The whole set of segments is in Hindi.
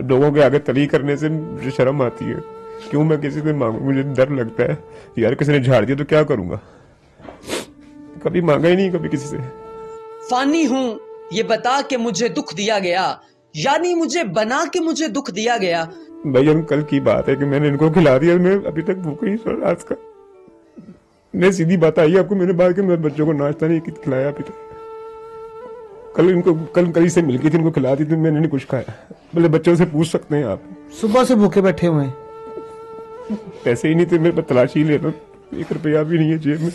लोगों के आगे तली करने से मुझे शर्म आती है। क्यों मैं किसी से मांगू, मुझे डर लगता है यार किसी ने झाड़ दिया तो क्या करूंगा। कभी मांगा ही नहीं कभी किसी से। फानी हूं ये बता के मुझे दुख दिया गया, यानी मुझे बना के मुझे दुख दिया गया। भाई हम कल की बात है कि मैंने इनको खिला दिया, मैं अभी तक भूखा ही सो रात का। मैं सीधी बात आई आपको, मैंने बात कि मैं बच्चों को नाश्ता नहीं खिलाया अभी तक। कल इनको कल से मिल गई थी, इनको खिला दी थी, मैंने नहीं कुछ खाया। बोले बच्चों से पूछ सकते हैं आप। सुबह से भूखे बैठे हुए हैं। पैसे ही नहीं थे मेरे पास, तलाशी ही ले लो, 1 रुपया भी नहीं है जेब में।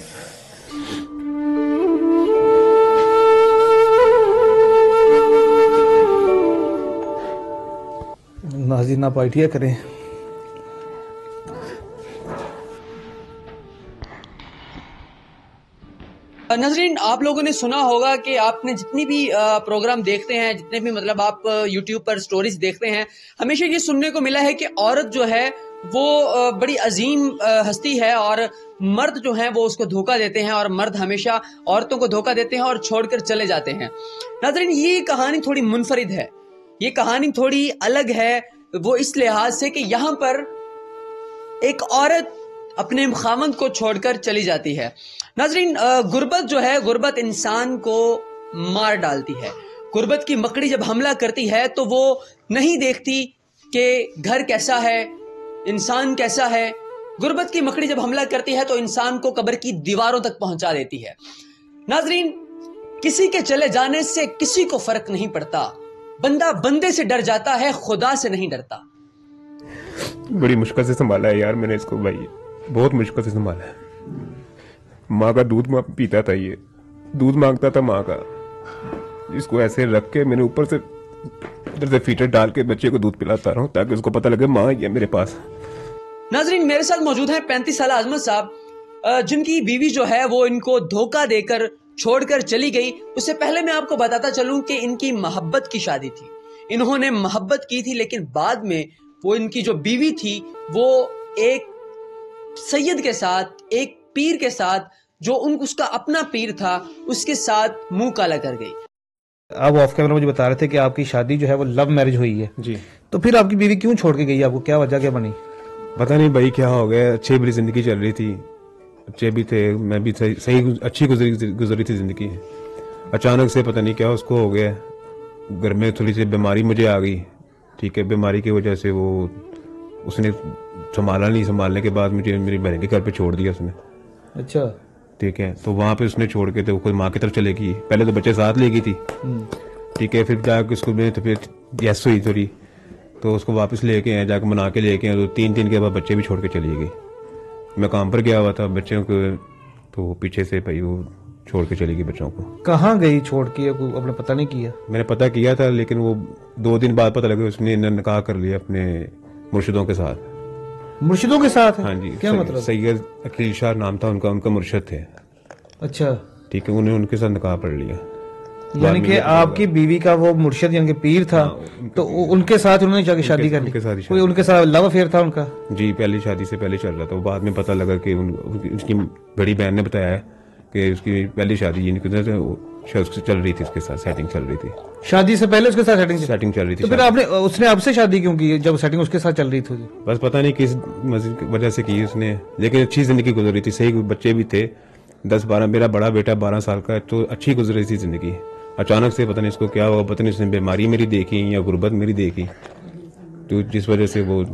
नाज़रीन आप आइडिया करें। नाज़रीन आप लोगों ने सुना होगा कि आपने जितनी भी प्रोग्राम देखते हैं, जितने भी मतलब आप यूट्यूब पर स्टोरीज देखते हैं, हमेशा ये सुनने को मिला है कि औरत जो है वो बड़ी अजीम हस्ती है और मर्द जो हैं वो उसको धोखा देते हैं और मर्द हमेशा औरतों को धोखा देते हैं और छोड़कर चले जाते हैं। नाज़रीन ये कहानी थोड़ी मुनफरिद है, ये कहानी थोड़ी अलग है। वो इस लिहाज से कि यहाँ पर एक औरत अपने खामंद को छोड़कर चली जाती है। नाज़रीन गुर्बत जो है, गुर्बत इंसान को मार डालती है। गुर्बत की मकड़ी जब हमला करती है तो वो नहीं देखती कि घर कैसा है, इंसान कैसा है। गुर्बत की मकड़ी जब हमला करती है तो इंसान को कब्र की दीवारों तक पहुंचा देती है। नाज़रीन किसी के चले जाने से किसी को फर्क नहीं पड़ता, बंदा बंदे से डर जाता है, खुदा से नहीं डरता। बड़ी मुश्किल से संभाला है यार मैंने इसको भाई, बहुत मुश्किल से संभाला है। माँ का दूध पीता था, ये दूध मांगता था माँ का, इसको ऐसे रख के मैंने ऊपर से इधर से फीटर डाल के बच्चे को दूध पिलाता रहा हूँ ताकि उसको पता लगे माँ ये मेरे पास। नाज़रीन मेरे साथ मौजूद हैं 35 साल आजमत साहब, जिनकी बीवी जो है वो इनको धोखा देकर छोड़कर चली गई। उससे पहले मैं आपको बताता चलूं कि इनकी मोहब्बत की शादी थी, इन्होंने मोहब्बत की थी, लेकिन बाद में वो इनकी जो बीवी थी वो एक सैयद के साथ, एक पीर के साथ, जो उसका अपना पीर था, उसके साथ मुंह काला कर गई। आप ऑफ कैमरा मुझे बता रहे थे कि आपकी शादी जो है वो लव मैरिज हुई है जी। तो फिर आपकी बीवी क्यों छोड़ के गई आपको, क्या वजह क्या बनी? पता नहीं भाई क्या हो गया, अच्छी बुरी जिंदगी चल रही थी, बच्चे भी थे, मैं भी सही अच्छी गुजरी थी जिंदगी। अचानक से पता नहीं क्या उसको हो गया, घर में थोड़ी सी बीमारी मुझे आ गई। ठीक है, बीमारी की वजह से वो उसने संभाला नहीं, संभालने के बाद मुझे मेरी बहन के घर पे छोड़ दिया उसने। अच्छा ठीक है, तो वहाँ पे उसने छोड़ के तो खुद माँ की तरफ चले गई। पहले तो बच्चे साथ ले गई थी, ठीक है, फिर जाकर उसको मेरी तबीयत गैस हुई थोड़ी, तो उसको वापस लेके आए, जाकर मना के लेके आए। तो 3 दिन के बाद बच्चे भी छोड़ के चली गई। मैं काम पर गया हुआ था बच्चों को, तो पीछे से भाई वो छोड़ के चली गई बच्चों को। कहाँ गई छोड़ के, आपने पता नहीं किया? मैंने पता किया था, लेकिन वो 2 दिन बाद पता लगा उसने निकाह कर लिया अपने मुर्शिदों के साथ। मुर्शिदों के साथ? हाँ जी, क्या मतलब? सैयद अकील शाह नाम था उनका मुर्शिद थे। अच्छा ठीक है, उन्हें उनके साथ निकाह पढ़ लिया। यानी कि आपकी बीवी का वो मुर्शिद यानी कि पीर था, तो उनके साथ उन्होंने जाके शादी कर ली? कोई उनके साथ लव अफेयर था उनका? जी, पहली शादी से पहले चल रहा था। वो बाद में पता लगा कि उसकी बड़ी बहन ने बताया कि उसकी पहली शादी चल रही थी, उसके साथ सेटिंग चल रही थी। शादी से पहले उसके साथ सेटिंग चल रही थी। तो फिर आपने उसने आपसे शादी क्यों की जब सेटिंग उसके साथ चल रही थी? बस पता नहीं किस वजह से की उसने, लेकिन अच्छी जिंदगी गुजर रही थी, सही बच्चे भी थे 10-12, मेरा बड़ा बेटा 12 साल का है, तो अच्छी गुजर रही थी जिंदगी। अचानक से पता नहीं इसको क्या हुआ, पता नहीं उसने बीमारी मेरी देखी या गुर्बत मेरी देखी, तो जिस वजह से वो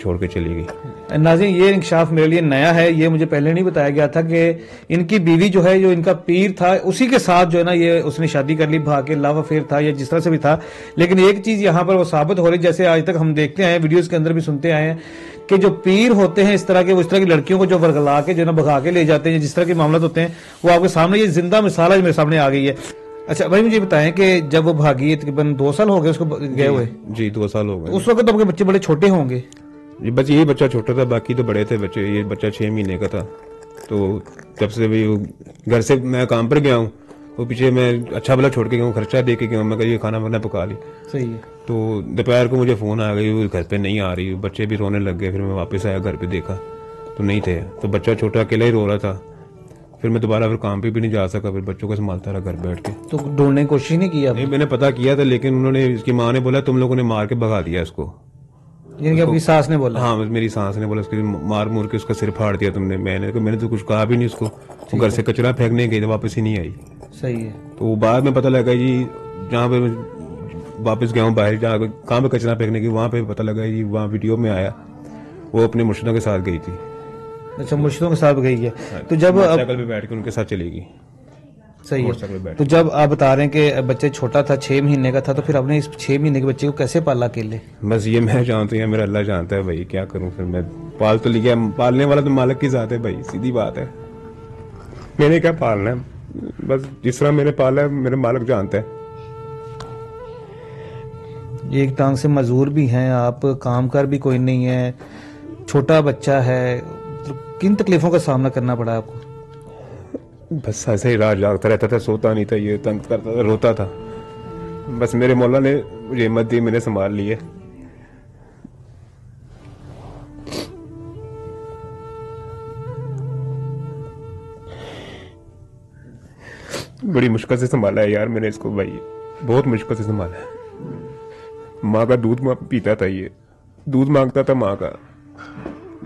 छोड़ के चली गई। नाज़रीन ये इंकशाफ मेरे लिए नया है, ये मुझे पहले नहीं बताया गया था कि इनकी बीवी जो है, जो इनका पीर था, उसी के साथ जो है ना ये उसने शादी कर ली, भाग के लव अफेयर था या जिस तरह से भी था। लेकिन एक चीज यहाँ पर वो साबित हो रही, जैसे आज तक हम देखते आए वीडियोस के अंदर भी सुनते आए हैं कि जो पीर होते हैं इस तरह के, वो इस तरह की लड़कियों को जो वर्गला के जो ना भगा के ले जाते हैं, जिस तरह के मामला होते हैं, वो आपके सामने ये जिंदा मिसाल मेरे सामने आ गई है। अच्छा भाई मुझे बताएं कि जब वो भागी तकरीबन 2 साल हो गए उसको गए हुए? जी 2 साल हो गए। उस वक्त आपके बच्चे बड़े छोटे होंगे? जी बस यही बच्चा छोटा था, बाकी तो बड़े थे बच्चे। ये बच्चा 6 महीने का था। तो जब से भी घर से मैं काम पर गया हूँ, वो पीछे मैं अच्छा भला छोड़ के गया हूँ, खर्चा दे के गया हूँ, मैं कहा ये खाना वाना पका ली। सही है। तो दोपहर को मुझे फोन आ गई, वो घर पे नहीं आ रही, बच्चे भी रोने लग गए। फिर मैं वापस आया, घर पे देखा तो नहीं थे, तो बच्चा छोटा अकेला ही रो रहा था। फिर मैं दोबारा फिर काम पे भी नहीं जा सका, फिर बच्चों को संभालता रहा घर बैठ के। तो ढूंढने की कोशिश नहीं की आपने? नहीं, मैंने पता किया था, लेकिन उन्होंने, इसकी माँ ने बोला तुम लोगों ने मार के भगा दिया इसको। यानी कि आपकी सास ने बोला? हाँ, मेरी सास ने बोला उसके मार मूर के उसका सिर फाड़ दिया तुमने। मैंने तो कुछ कहा भी नहीं उसको। वो घर से कचरा फेंकने गई तो वापस ही नहीं आई। सही है। तो बाद में पता लगा जी, जहाँ पे वापस गया हूँ बाहर, जहाँ कहाँ पे कचरा फेंकने की, वहाँ पे पता लगा जी, वहाँ वीडियो में आया वो अपने मुर्शिदों के साथ गई थी। अच्छा, मुर्शिदों के साथ गई है। तो जब साइकिल पे बैठ के उनके साथ चलेगी। सही मोटरसाइकिल पे है। बैठ तो जब आप बता रहे हैं कि बच्चे छोटा था, 6 महीने का था, तो फिर आपने इस 6 महीने के बच्चे को कैसे पाला अकेले? बस ये मैं जानता हूँ, मेरा अल्लाह जानता है भाई, क्या करूँ फिर। मैं पाल तो लिया, पालने वाला तो मालिक की जात है भाई, सीधी बात है। मैंने क्या पालना है, बस जिस तरह मैंने पाला है मेरे मालिक जानता है। एक टांग से मजदूर भी हैं आप, काम कर भी कोई नहीं है, छोटा बच्चा है, तो किन तकलीफों का सामना करना पड़ा आपको? बस ऐसे ही रात जागता रहता था, सोता नहीं था, ये तंग करता था, रोता था। बस मेरे मौला ने मुझे हिम्मत दी, मैंने संभाल ली है। बड़ी मुश्किल से संभाला है यार मैंने इसको भाई, बहुत मुश्किल से संभाला है। माँ का दूध पीता था, ये दूध मांगता था माँ का,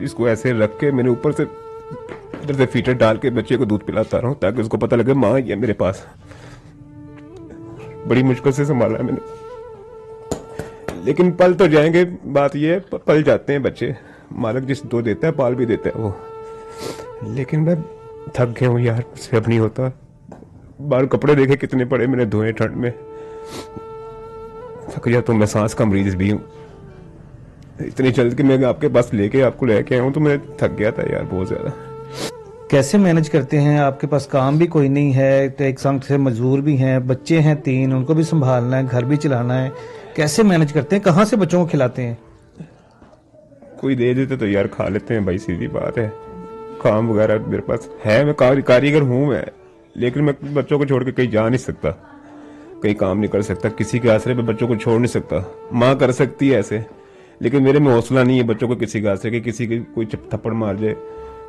इसको ऐसे रख के मैंने ऊपर से इधर से फीटर डाल के बच्चे को दूध पिलाता रहा हूँ, ताकि उसको पता लगे माँ ये मेरे पास। बड़ी मुश्किल से संभाला है मैंने, लेकिन पल तो जाएंगे। बात ये है, पल जाते हैं बच्चे, मालिक जिस दो देता है पाल भी देता है वो। लेकिन मैं थक गया हूँ यार, मुझसे अब नहीं होता। बाहर कपड़े देखे कितने पड़े मैंने धोए ठंड में, थक गया। तो मैं सांस का मरीज भी हूँ, इतनी जल्द कि मैं आपके पास आपको लेके आया हूँ, तो मैं थक गया था यार बहुत ज्यादा। कैसे मैनेज करते हैं? आपके पास काम भी कोई नहीं है, तो एक संग से मजदूर भी हैं, बच्चे हैं 3, उनको भी संभालना है, घर भी चलाना है, कैसे मैनेज करते हैं? कहाँ से बच्चों को खिलाते हैं? कोई दे देते तो यार खा लेते हैं भाई, सीधी बात है। काम वगैरह मेरे पास है, मैं कारीगर हूँ मैं, लेकिन मैं बच्चों को छोड़ के कहीं जा नहीं सकता, कहीं काम नहीं कर सकता, किसी के आसरे पे बच्चों को छोड़ नहीं सकता। माँ कर सकती है ऐसे, लेकिन मेरे में हौसला नहीं है बच्चों को किसी के आसरे के, किसी के कोई थप्पड़ मार जाए,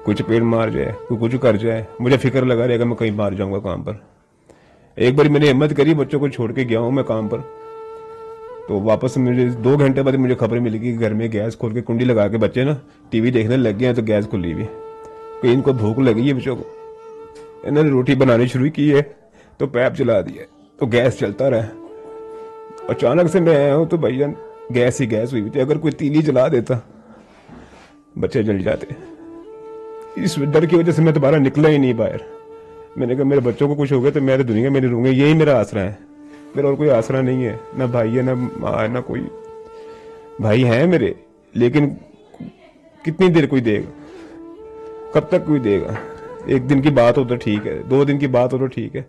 कोई चपेट मार जाए, कोई कुछ कर जाए, मुझे फिक्र लगा रहेगा मैं कहीं मार जाऊंगा काम पर। एक बार मैंने हिम्मत करी, बच्चों को छोड़ के गया हूं मैं काम पर, तो वापस मुझे 2 घंटे बाद मुझे खबर मिली कि घर में गैस खोल के कुंडी लगा के बच्चे ना टीवी देखने लग गए हैं, तो गैस खुली हुई, कहीं इनको भूख लगी है बच्चों को, इन्होंने रोटी बनानी शुरू की है तो पैप जला दिया, तो गैस चलता रहा। अचानक से मैं आया हूं तो भैया गैस ही गैस हुई थी, अगर कोई तीली जला देता बच्चे जल जाते। इस डर की वजह से मैं दोबारा निकला ही नहीं बाहर। मैंने कहा मेरे बच्चों को कुछ हो गया तो मैं तो दुनिया में नहीं रहूंगा, यही मेरा आसरा है, मेरा और कोई आसरा नहीं है, ना भाई है ना माँ है, ना कोई भाई है मेरे, लेकिन कितनी देर कोई देगा, कब तक कोई देगा? एक दिन की बात हो तो ठीक है, 2 दिन की बात हो तो ठीक है,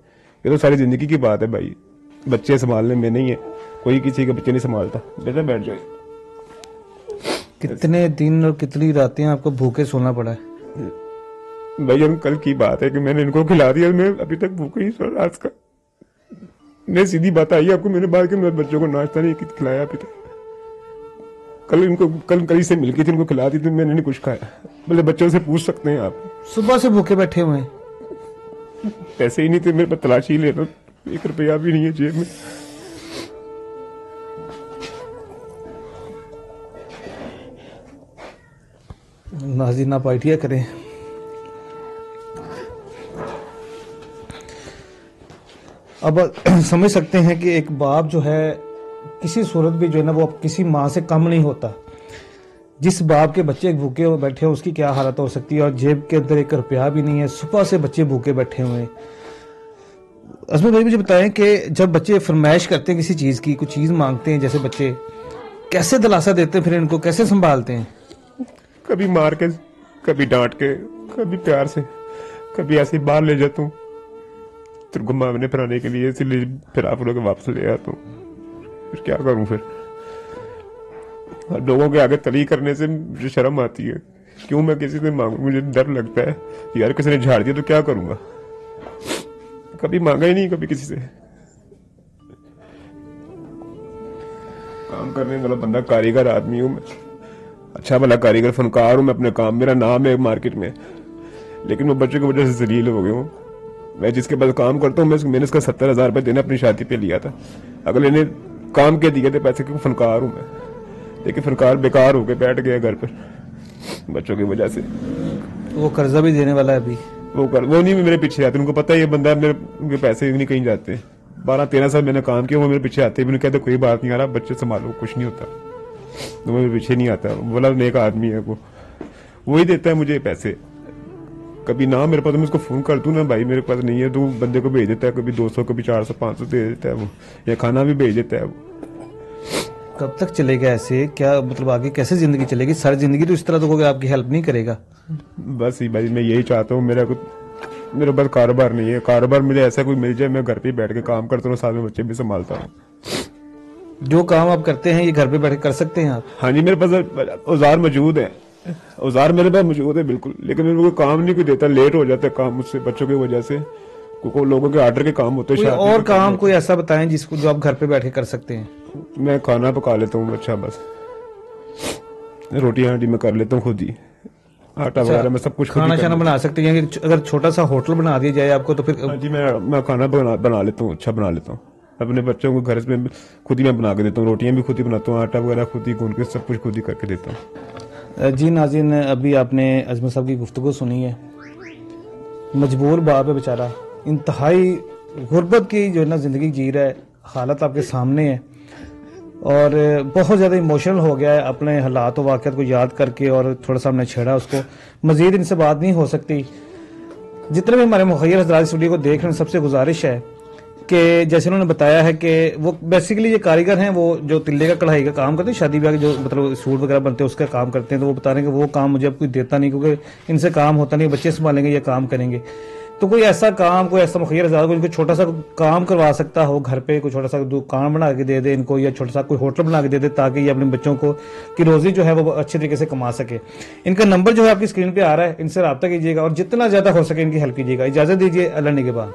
ये तो सारी जिंदगी की बात है भाई। बच्चे संभालने में नहीं है, कोई किसी के बच्चे नहीं संभालता। बेटा बैठ जाए। कितने दिन और कितनी रातें आपको भूखे सोना पड़ा है? भाई हम कल की बात है कि मैंने इनको खिला दिया, मैं अभी तक भूखे ही सो रात का। मैं सीधी बात आई आपको, मैंने बात कि मेरे बच्चों को नाश्ता नहीं खिलाया अभी तक। कल इनको कल से मिल गई थी, इनको खिला दी थी, मैंने नहीं कुछ खाया। बोले बच्चों से पूछ सकते हैं आप। सुबह से भूखे बैठे हुए हैं? पैसे ही नहीं थे मेरे पास, तलाशी ले लो, 1 रुपया भी नहीं है जेब में। नाज़ी ना पार्टियां करें। अब समझ सकते हैं कि एक बाप जो है किसी सूरत भी जो है ना वो किसी माँ से कम नहीं होता। जिस बाप के बच्चे भूखे बैठे हैं उसकी क्या हालत हो सकती है, और जेब के अंदर 1 रुपया भी नहीं है, सुबह से बच्चे भूखे बैठे हुए हैं। अजमत भाई मुझे बताएं कि जब बच्चे फरमाइश करते हैं किसी चीज़ की, कुछ चीज़ मांगते हैं, जैसे बच्चे कैसे दिलासा देते हैं, फिर इनको कैसे संभालते हैं? कभी मार के, कभी डांट के, कभी प्यार से, कभी ऐसे बाहर ले जाता हूँ तेरे को घुमाने फिराने के लिए, इसलिए फिर आप लोग वापस ले आता हूँ। फिर क्या करूँ फिर? लोगों के आगे तली करने से मुझे शर्म आती है, क्यों मैं किसी से मांगू? मुझे डर लगता है यार किसी ने झाड़ दिया तो क्या करूंगा। कभी मांगा ही नहीं कभी किसी से। काम करने वाला बंदा, कारीगर आदमी हूँ मैं, अच्छा भला कारीगर फनकार हूँ मैं अपने काम, मेरा नाम है मार्केट में, लेकिन मैं बच्चों की वजह से जलील हो गया हूँ। मैं जिसके पास काम करता हूँ मैंने उसका 70,000 रुपये देना अपनी शादी पे लिया था। अगले ने काम के दिए थे पैसे, क्योंकि फनकार हूँ मैं, लेकिन फनकार बेकार होके बैठ गया घर पर बच्चों की वजह से। वो कर्जा भी देने वाला है अभी। वो नहीं मेरे पीछे आते, उनको पता है ये बंदा मेरे, उनके पैसे नहीं कहीं जाते। 12-13 साल मैंने काम किया, वो मेरे पीछे आते, मैंने कहते कोई बात नहीं आ रहा, बच्चे संभालो, कुछ नहीं होता। तो मेरे पीछे नहीं आता, बोला नेक आदमी है वो, वही देता है मुझे पैसे। कभी ना मेरे पास, मैं उसको फोन कर दूं ना, भाई मेरे पास नहीं है, तो बंदे को भेज देता है, कभी 200 कभी 400-500 दे देता है वो, या खाना भी भेज देता है वो। कब तक चलेगा ऐसे? क्या मतलब आगे कैसे जिंदगी चलेगी? सारी जिंदगी तो इस तरह तो कोई आपकी हेल्प नहीं करेगा। बस ही भाई मैं यही चाहता हूँ, मेरे पास कारोबार नहीं है, कारोबार मुझे ऐसा कोई मिल जाए, मैं घर पे बैठ के काम करता हूँ, साथ में बच्चे भी संभालता हूँ। जो काम आप करते हैं ये घर पे बैठ कर सकते हैं आप? हाँ जी, मेरे पास औजार मौजूद है, औजार मेरे पास मौजूद है बिल्कुल, लेकिन मेरे को काम नहीं कोई देता, लेट हो जाता है काम मुझसे बच्चों की वजह से, क्योंकि लोगों के ऑर्डर के काम होते हैं। और काम कोई ऐसा बताएं जिसको जो आप घर पे बैठ के कर सकते हैं। मैं खाना पका लेता हूँ, अच्छा बस रोटियां मैं कर लेता हूँ खुद ही, आटा वगैरह मैं सब कुछ खाना शाना बना सकते हैं। अगर छोटा सा होटल बना दिया जाए आपको तो फिर? हाँ जी, मैं खाना बना लेता हूँ, अच्छा बना लेता हूँ। अपने बच्चों को घर में खुद ही मैं बना के देता हूँ, रोटियां भी खुद ही बनाता हूँ, आटा वगैरह खुद ही गूंद के सब कुछ खुद ही करके देता हूँ। जी नाज़रीन, अभी आपने अजमत साहब की गुफ्तगू सुनी है। मजबूर बाप है बेचारा, इंतहाई गुर्बत की जो है ना जिंदगी जी रहा है, हालत आपके सामने है, और बहुत ज़्यादा इमोशनल हो गया है अपने हालात और वाक़यात को याद करके, और थोड़ा सा हमने छेड़ा उसको। मज़ीद इनसे बात नहीं हो सकती। जितने भी हमारे मुखैर हज़रात स्टूडियो को देख रहे हैं, सबसे गुजारिश है कि जैसे उन्होंने बताया है कि वो बेसिकली ये कारीगर हैं, वो जो तिल्ले का कढ़ाई का काम करते हैं, शादी ब्याह के जो मतलब सूट वगैरह बनते हैं उसका काम करते हैं। तो वो बता रहे हैं कि वो काम मुझे अब कोई देता नहीं, क्योंकि इनसे काम होता नहीं, बच्चे संभालेंगे या काम करेंगे। तो कोई ऐसा काम, कोई ऐसा मुखैर हज़रात को इनको छोटा सा काम करवा सकता हो घर पे, कोई छोटा सा दुकान बना के दे दे इनको, या छोटा सा कोई होटल बना के दे दे, ताकि ये अपने बच्चों को की रोजी जो है वो अच्छे तरीके से कमा सके। इनका नंबर जो है आपकी स्क्रीन पे आ रहा है, इनसे रब्ता कीजिएगा और जितना ज्यादा हो सके इनकी हेल्प कीजिएगा। इजाजत दीजिए, अल्लाह निगहबान।